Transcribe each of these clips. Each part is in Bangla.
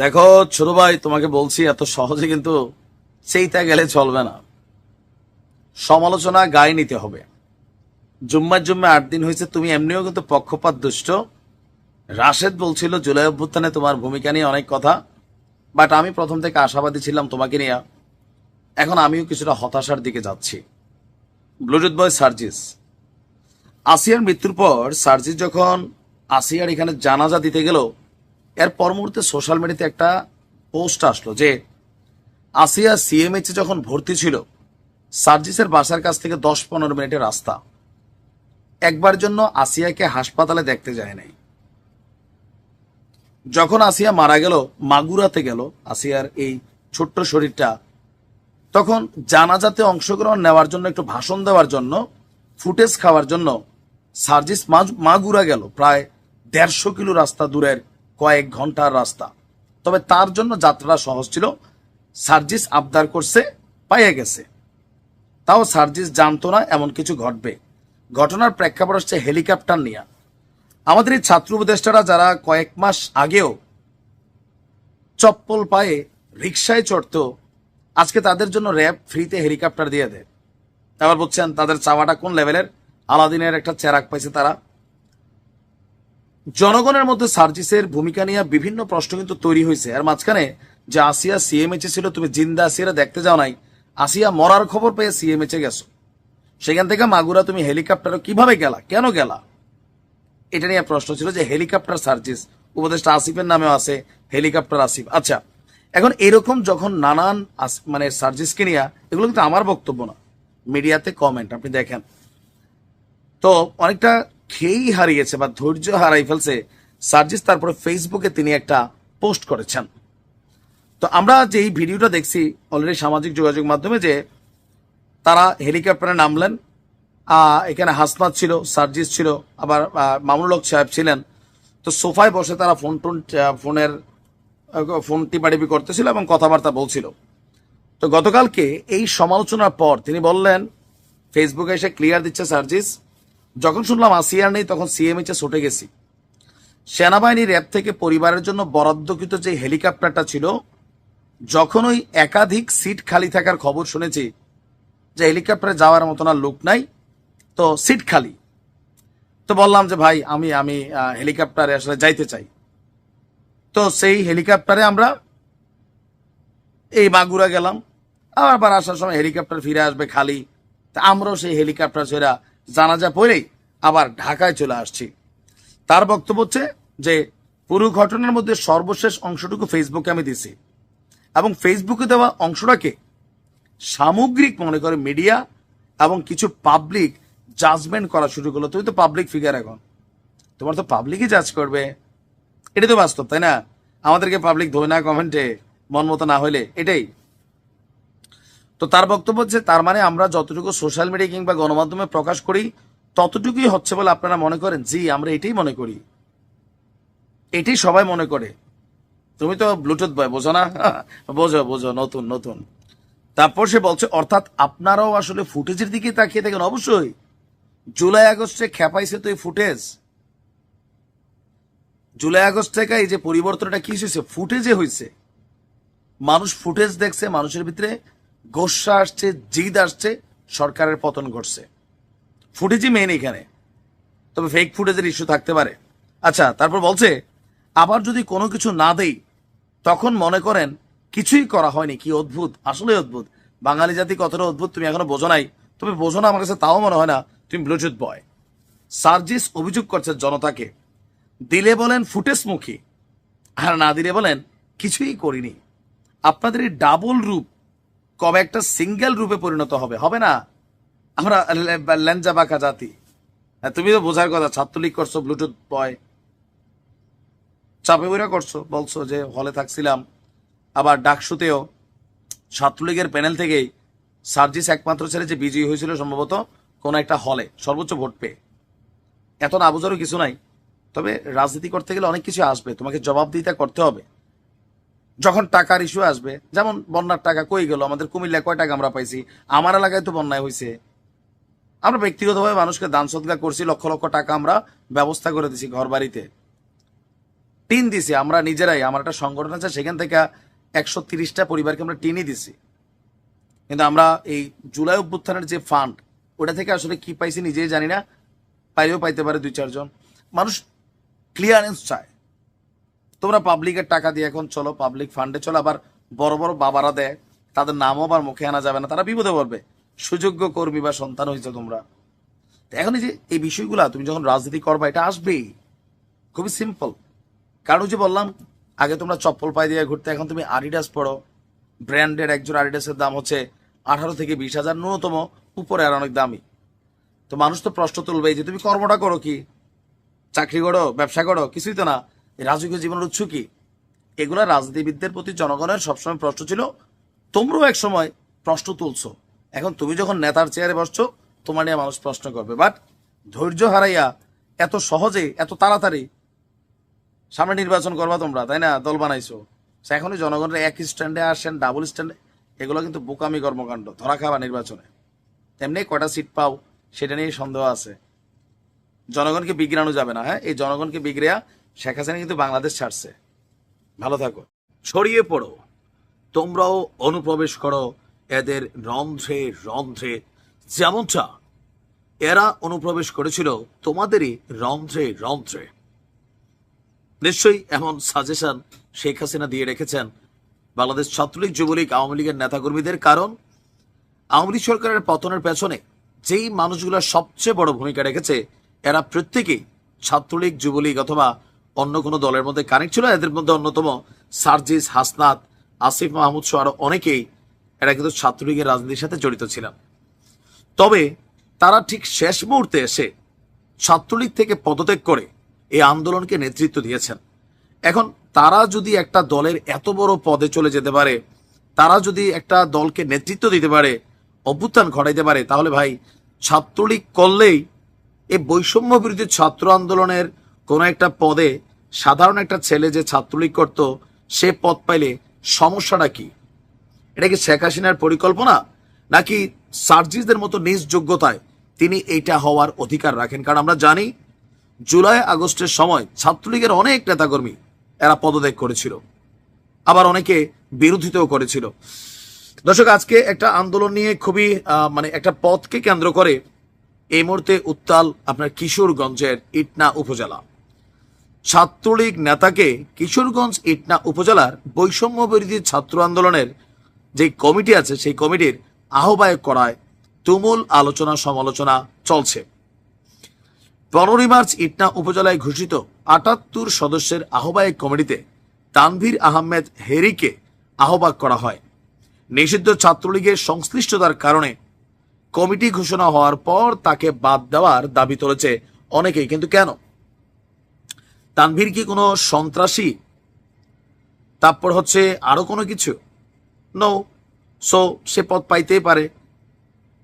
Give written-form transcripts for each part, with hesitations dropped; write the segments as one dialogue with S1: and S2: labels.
S1: দেখো ছোট ভাই, তোমাকে বলছি এত সহজে কিন্তু সেইটা গেলে চলবে না। সমালোচনা গায়ে নিতে হবে। জুম্মার জুম্মা 8 দিন হয়েছে, তুমি এমনিও কিন্তু পক্ষপাত দুষ্ট। রাশেদ বলছিল জুলাই অভ্যুত্থানে তোমার ভূমিকা নিয়ে অনেক কথা, বাট আমি প্রথম থেকে আশাবাদী ছিলাম তোমাকে নিয়ে। এখন আমিও কিছুটা হতাশার দিকে যাচ্ছি। ব্লুটুথ বয় সার্জিস, আসিয়ার মৃত্যুর পর সার্জিস যখন আসিয়ার এখানে জানাজা দিতে গেল, এর পর মুহূর্তে সোশ্যাল মিডিয়াতে একটা পোস্ট আসলো যে আসিয়া সিএমএইচ যখন ভর্তি ছিল, সার্জিসের বাসার কাছ থেকে 10-15 মিনিটের রাস্তা। একবার জন্য আসিয়াকে হাসপাতালে দেখতে যায় নাই। যখন আসিয়া মারা গেল, মাগুরাতে গেল আসিয়ার এই ছোট্ট শরীরটা, তখন জানাজাতে অংশগ্রহণ নেওয়ার জন্য, একটু ভাষণ দেওয়ার জন্য, ফুটেজ খাওয়ার জন্য সার্জিস মাগুরা গেল। প্রায় 150 কিলো রাস্তা দূরের, কয়েক ঘন্টার রাস্তা। তবে তার জন্য যাত্রা সহজ ছিল। সার্জিস আবদার করছে, পাইয়া গেছে। তাও সার্জিস জানতো না এমন কিছু ঘটবে। ঘটনার প্রেক্ষাপট হচ্ছে হেলিকপ্টার নিয়ে। আমাদের এই ছাত্র উপদেষ্টারা যারা কয়েক মাস আগেও চপ্পল পায়ে রিক্সায় চড়তো, আজকে তাদের জন্য র্যাব ফ্রিতে হেলিকপ্টার দিয়ে দেয়। এবার বলছেন তাদের চাওয়াটা কোন লেভেলের। আলাদিনের একটা চেরাক পাইছে তারা। জনগণের মধ্যে সার্জিসের ভূমিকা নিয়ে বিভিন্ন প্রশ্ন কিন্তু তৈরি হয়েছে। আর মাঝখানে যে আসিয়া সিএমএইচে ছিল, তুমি জিন্দা আসিয়ারা দেখতে যাও নাই, আসিয়া মরার খবর পেয়ে সিএমএইচে গেছো। সেখান থেকে মাগুরা তুমি হেলিকপ্টারও কিভাবে গেলা, কেন গেলা, এটা নিয়ে প্রশ্ন ছিল। যে হেলিকপ্টার সার্জিস, উপদেষ্টা আসিফের নামেও আছে হেলিকপ্টার আসিফ। আচ্ছা, এখন এরকম যখন নানান মানে সার্জিসকে নিয়ে, এগুলো কিন্তু আমার বক্তব্য না, মিডিয়াতে কমেন্ট আপনি দেখেন তো অনেকটা খেয়েই হারিয়েছে বা ধৈর্য হারাই ফেলছে সার্জিস। তারপরে ফেসবুকে তিনি একটা পোস্ট করেছেন। তো আমরা যে এই ভিডিওটা দেখছি অলরেডি সামাজিক যোগাযোগ মাধ্যমে, যে তারা হেলিকপ্টারে নামলেন। এখানে হাসনাত ছিল, সার্জিস ছিল, আবার মামুনুল হক সাহেব ছিলেন। তো সোফায় বসে তারা ফোন টিপাটিপি করতেছিল এবং কথাবার্তা বলছিল। তো গতকালকে এই সমালোচনার পর তিনি বললেন, ফেসবুকে এসে ক্লিয়ার দিচ্ছে সার্জিস, যখন শুনলাম আসিয়ার নেই তখন সিএমএইচে ছুটে গেছি। সেনাবাহিনী র্যাব থেকে পরিবারের জন্য বরাদ্দকৃত যে হেলিকপ্টারটা ছিল, যখন ওই একাধিক সিট খালি থাকার খবর শুনেছি, যে হেলিকপ্টারে যাওয়ার মতন আর লোক নাই, তো সিট খালি, তো বললাম যে ভাই আমি আমি হেলিকপ্টারে আসলে যাইতে চাই। তো সেই হেলিকপ্টারে আমরা এই মাগুরা গেলাম। আবার আসার সময় হেলিকপ্টার ফিরে আসবে খালি। তা আমরাও সেই হেলিকপ্টার ছেড়া জানাজা পড়েই আবার ঢাকায় চলে আসছি। তার বক্তব্য হচ্ছে যে পুরো ঘটনার মধ্যে সর্বশেষ অংশটুকু ফেসবুকে আমি দিছি, এবং ফেসবুকে দেওয়া অংশটাকে সামগ্রিক মনে করে মিডিয়া এবং কিছু পাবলিক জাজমেন্ট করা শুরু করলো। তুমি তো পাবলিক ফিগার, এখন তোমার তো পাবলিকই জাজ করবে। এটাই তো বাস্তব, তাই না? আমাদেরকে পাবলিক ধরে না কমেন্টে, মন মতো না হইলে, এটাই তো। তার বক্তব্য হচ্ছে তার মানে আমরা যতটুকু সোশ্যাল মিডিয়া কিংবা গণমাধ্যমে প্রকাশ করি ততটুকুই হচ্ছে বলে আপনারা মনে করেন? জি, আমরা এটাই মনে করি, এটাই সবাই মনে করে। তুমি তো ব্লুটুথ বয়, বোঝো না? বোঝো বোঝো, নতুন নতুন। তারপর সে বলছে অর্থাৎ আপনারাও আসলে ফুটেজের দিকে তাকিয়ে দেখেন। অবশ্যই জুলাই আগস্টে খেপাইছে তো এই ফুটেজ। জুলাই আগস্ট থেকে এই যে পরিবর্তনটা কি হয়েছে, ফুটেজে হয়েছে। মানুষ ফুটেজ দেখছে, মানুষের ভিতরে গোসা আসছে, জিদ আসছে, সরকারের পতন ঘটছে। ফুটেজই মেইন এখানে। তবে ফেক ফুটেজের ইস্যু থাকতে পারে। আচ্ছা, তারপর বলছে আবার যদি কোনো কিছু না দেই তখন মনে করেন কিছুই করা হয়নি। কি অদ্ভুত, আসলে অদ্ভুত। বাঙালি জাতি কতটা অদ্ভুত তুমি এখনো বোঝো নাই। তুমি বোঝো না আমার কাছে, তাও মনে হয় না তুমি ব্লুটুথ বয়। সার্জিস অভিযোগ করছে জনতাকে, দিলে বলেন ফুটেজ মুখী, আর না দিলে বলেন কিছুই করিনি। আপনাদের এই ডাবল রূপ কবে একটা সিঙ্গেল রূপে পরিণত হবে? হবে না। আমরা ল্যাঞ্জা বাঁকা জাতি। তুমি তো বোঝার কথা, ছাত্রলীগ করছো, ব্লুটুথ বয় চাপে বইরা করছো, বলছো যে হলে থাকছিলাম। আবার ডাকসুতেও ছাত্রলীগের প্যানেল থেকেই সার্জিস একমাত্র ছেলে যে বিজয়ী হয়েছিল সম্ভবত কোন একটা হলে সর্বোচ্চ ভোট পেয়ে। এত না বোঝারও কিছু নাই। তবে রাজনীতি করতে গেলে অনেক কিছু আসবে, তোমাকে জবাবদিহিতা করতে হবে। যখন টাকার ইস্যু আসবে, যেমন বন্যার টাকা কই গেল, আমাদের কুমিল্লায় কয় টাকা আমরা পাইছি, আমার এলাকায় তো বন্যায় হয়েছে, আমরা ব্যক্তিগতভাবে মানুষকে দান সদকা করছি, লক্ষ লক্ষ টাকা আমরা ব্যবস্থা করে দিছি ঘর বাড়িতে। টিন দিছি আমরা নিজেরাই, আমার একটা সংগঠন আছে সেখান থেকে 130টা পরিবারকে আমরা টিনই দিছি। কিন্তু আমরা এই জুলাই অভ্যুত্থানের যে ফান্ড ওটা থেকে আসলে কি পাইছি নিজেই জানি না, পাইলেও পাইতে পারে 2-4 জন। মানুষ ক্লিয়ারেন্স চায়। তোমরা পাবলিকের টাকা দিয়ে এখন চলো, পাবলিক ফান্ডে চলো, আবার বড় বড় বাবারা দেয়, তাদের নামও আবার মুখে আনা যাবে না, তারা বিপদে পড়বে। সুযোগ্য কর্মী বা সন্তান হয়েছে তোমরা। এখন এই যে এই বিষয়গুলা তুমি যখন রাজনীতি করবা এটা আসবেই, খুবই সিম্পল। কারণ যে বললাম আগে তোমরা চপ্পল পায়ে দিয়ে ঘুরতে, এখন তুমি আডিডাস পড়ো, ব্র্যান্ডেড একজন আডিডাসের দাম হচ্ছে 18 থেকে 20,000 ন্যূনতম, উপরে আর অনেক দামি। তো মানুষ তো প্রশ্ন তুলবে যে তুমি কর্মটা করো কি, চাকরি করো, ব্যবসা করো, কিছুই তো না, এই রাজকীয় জীবনের উৎস কি? এগুলা রাজনীতিবিদদের প্রতি জনগণের সবসময় প্রশ্ন ছিল, তোমরাও এক সময় প্রশ্ন তুলছো। এখন তুমি যখন নেতার চেয়ারে বসছো তোমার নিয়ে মানুষ প্রশ্ন করবে, বাট ধৈর্য হারাইয়া এত সহজে এত তাড়াতাড়ি সামনে নির্বাচন করবা তোমরা, তাই না? দল বানাইছো, এখনই জনগণের এক স্ট্যান্ডে আসেন, ডাবল স্ট্যান্ডে, এগুলো কিন্তু বোকামি কর্মকাণ্ড, ধরা খাওয়া নির্বাচনে। তেমনি কয়টা সিট পাও সেটা নিয়ে সন্দেহ আছে। জনগণকে বিগড়ানো যাবে না। হ্যাঁ, এই জনগণকে বিগড়িয়া শেখ হাসিনা কিন্তু বাংলাদেশ ছাড়ছে। ভালো থাকো, ছড়িয়ে পড়ো, তোমরাও অনুপ্রবেশ করো এদের রন্ধ্রে রন্ধ্রে, যেমনটা এরা অনুপ্রবেশ করেছিল তোমাদেরই রন্ধ্রে রন্ধ্রে। নিশ্চয়ই এমন সাজেশন শেখ হাসিনা দিয়ে রেখেছেন বাংলাদেশ ছাত্রলীগ, যুবলীগ, আওয়ামী লীগের নেতাকর্মীদের। কারণ আওয়ামী লীগ সরকারের পতনের পেছনে যেই মানুষগুলো সবচেয়ে বড় ভূমিকা রেখেছে এরা প্রত্যেকেই ছাত্রলীগ, যুবলীগ অথবা অন্য কোনো দলের মধ্যে কানেক্ট ছিল। এদের মধ্যে অন্যতম সার্জিস, হাসনাত, আসিফ মাহমুদ সহ আরো অনেকেই এরা কিন্তু ছাত্রলীগের রাজনীতির সাথে জড়িত ছিলেন। তবে তারা ঠিক শেষ মুহূর্তে এসে ছাত্রলীগ থেকে পদত্যাগ করে এই আন্দোলনকে নেতৃত্ব দিয়েছেন। এখন তারা যদি একটা দলের এত বড় পদে চলে যেতে পারে, তারা যদি একটা দলকে নেতৃত্ব দিতে পারে, অভ্যুত্থান ঘটাইতে পারে, তাহলে ভাই ছাত্রলীগ করলেই এই বৈষম্য বিরোধী ছাত্র আন্দোলনের কোনো একটা পদে সাধারণ একটা ছেলে যে ছাত্রলীগ করত সে পদ পাইলে সমস্যাটা কি? এটা কি শেখ হাসিনার পরিকল্পনা, নাকি সার্জিসদের মতো নিজ যোগ্যতায় তিনি এইটা হওয়ার অধিকার রাখেন? কারণ আমরা জানি জুলাই আগস্টের সময় ছাত্রলীগের অনেক নেতাকর্মী এরা পদত্যাগ করেছিল, আবার অনেকে বিরোধিতাও করেছিল। দর্শক, আজকে একটা আন্দোলন নিয়ে খুবই মানে একটা পথকে কেন্দ্র করে এই মুহূর্তে উত্তাল আপনার কিশোরগঞ্জের ইটনা উপজেলা। ছাত্রলীগ নেতাকে কিশোরগঞ্জ ইটনা উপজেলার বৈষম্য বিরোধী ছাত্র আন্দোলনের যে কমিটি আছে সেই কমিটির আহ্বায়ক করায় তুমুল আলোচনা সমালোচনা চলছে। 15 মার্চ ইটনা উপজেলায় ঘোষিত 78 সদস্যের আহ্বায়ক কমিটিতে তানভীর আহমেদ হেরিকে আহ্বায়ক করা হয়। নিষিদ্ধ ছাত্রলীগের সংশ্লিষ্টতার কারণে কমিটি ঘোষণা হওয়ার পর তাকে বাদ দেওয়ার দাবি তুলেছে অনেকেই। কিন্তু কেন? তানভীর কি কোনো সন্ত্রাসী? তারপর হচ্ছে আরো কোনো কিছু? নো। সো সে পদ পাইতেই পারে।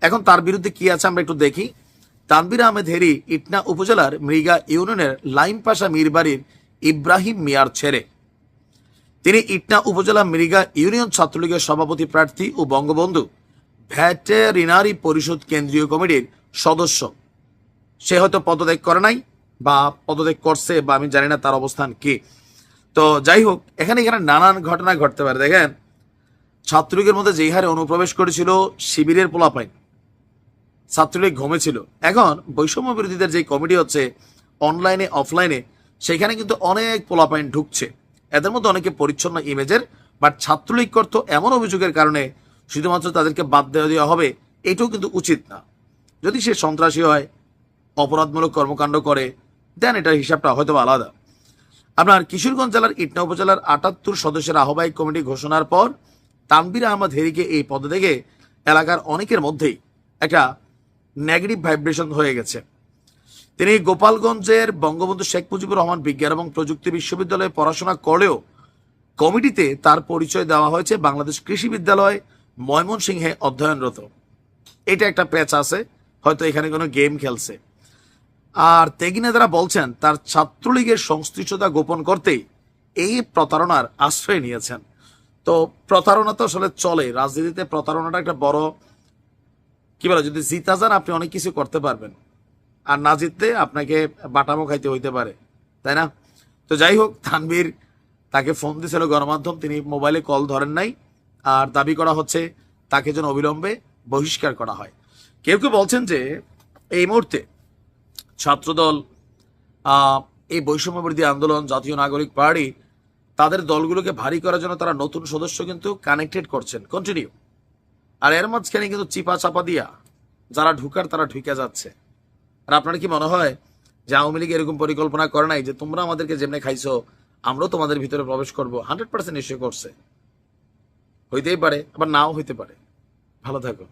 S1: এখন তার বিরুদ্ধে কি আছে আমরা একটু দেখি। তানভীর আহমেদ হেরি ইটনা উপজেলার মৃগা ইউনিয়নের লাইমপাশা মীরবাড়ির ইব্রাহিম মিয়ার ছেলে। তিনি ইটনা উপজেলা মৃগা ইউনিয়ন ছাত্রলীগের সভাপতি প্রার্থী ও বঙ্গবন্ধু ভেটেরিনারি পরিষদ কেন্দ্রীয় কমিটির সদস্য। সে হয়তো পদত্যাগ করে নাই বা পদত্যাগ করছে, বা আমি জানি না তার অবস্থান কি। তো যাই হোক, এখানে নানান ঘটনা ঘটতে পারে। দেখেন, ছাত্রলীগের মধ্যে যেই হারে অনুপ্রবেশ করেছিল শিবিরের পোলাপাইন, ছাত্রলীগ ঘুমেছিল। এখন বৈষম্য বিরোধীদের যে কমিটি হচ্ছে অনলাইনে অফলাইনে, সেখানে কিন্তু অনেক পোলাপাইন ঢুকছে। এদের মধ্যে অনেকে পরিচ্ছন্ন ইমেজের, বাট ছাত্রলীগ করতো এমন অভিযোগের কারণে শুধুমাত্র তাদেরকে বাদ দেওয়া হবে এটাও কিন্তু উচিত না। যদি সে সন্ত্রাসী হয়, অপরাধমূলক কর্মকাণ্ড করে, দেন এটার হিসাবটা হয়তো আলাদা। আপনার কিশোরগঞ্জ জেলার ইটনা উপজেলার 78 সদস্যের আহ্বায়ক কমিটি ঘোষণার পর তানভীর আহমদ হেরিকে এই পদে থেকে এলাকার অনেকের মধ্যেই একটা নেগেটিভ ভাইব্রেশন হয়ে গেছে। তিনি গোপালগঞ্জের বঙ্গবন্ধু শেখ মুজিবুর রহমান বিজ্ঞান এবং প্রযুক্তি বিশ্ববিদ্যালয়ে পড়াশোনা করলেও কমিটিতে তার পরিচয় দেওয়া হয়েছে বাংলাদেশ কৃষি বিদ্যালয় ময়মনসিংহে অধ্যয়নরত। এটা একটা প্যাচ আছে, হয়তো এখানে কোনো গেম খেলছে। আর তেগিনেদারা বলছেন তার ছাত্রলীগের সংশ্লিষ্টতা গোপন করতেই এই প্রতারণার আশ্রয় নিয়েছেন। তো প্রতারণা তো আসলে চলে রাজনীতিতে, প্রতারণাটা একটা বড় কি বলে, যদি জিতা যান আপনি অনেক কিছু করতে পারবেন, আর না জিততে আপনাকে বাটামো খাইতে হইতে পারে, তাই না? তো যাই হোক, তানভীর তাকে ফোন দিয়েছিল গণমাধ্যম, তিনি মোবাইলে কল ধরেন নাই। আর দাবি করা হচ্ছে তাকে যেন অবিলম্বে বহিষ্কার করা হয়। কেউ কেউ বলছেন যে এই মুহূর্তে ছাত্রদল, এই বৈষম্য বিরোধী আন্দোলন, জাতীয় নাগরিক পার্টি, তাদের দলগুলোকে ভারী করার জন্য তারা নতুন সদস্য কিন্তু কানেক্টেড করছেন কন্টিনিউ। আর এর মাঝখানে কিন্তু চিপা চাপা দিয়া যারা ঢুকার তারা ঢুকে যাচ্ছে। আর আপনার কি মনে হয় যে আওয়ামী লীগ এরকম পরিকল্পনা করে নাই যে তোমরা আমাদেরকে যেমনি খাইছো আমরাও তোমাদের ভিতরে প্রবেশ করবো? 100% নিশ্চয় করছে। হইতেই পারে, আবার নাও হইতে পারে। ভালো থাকো।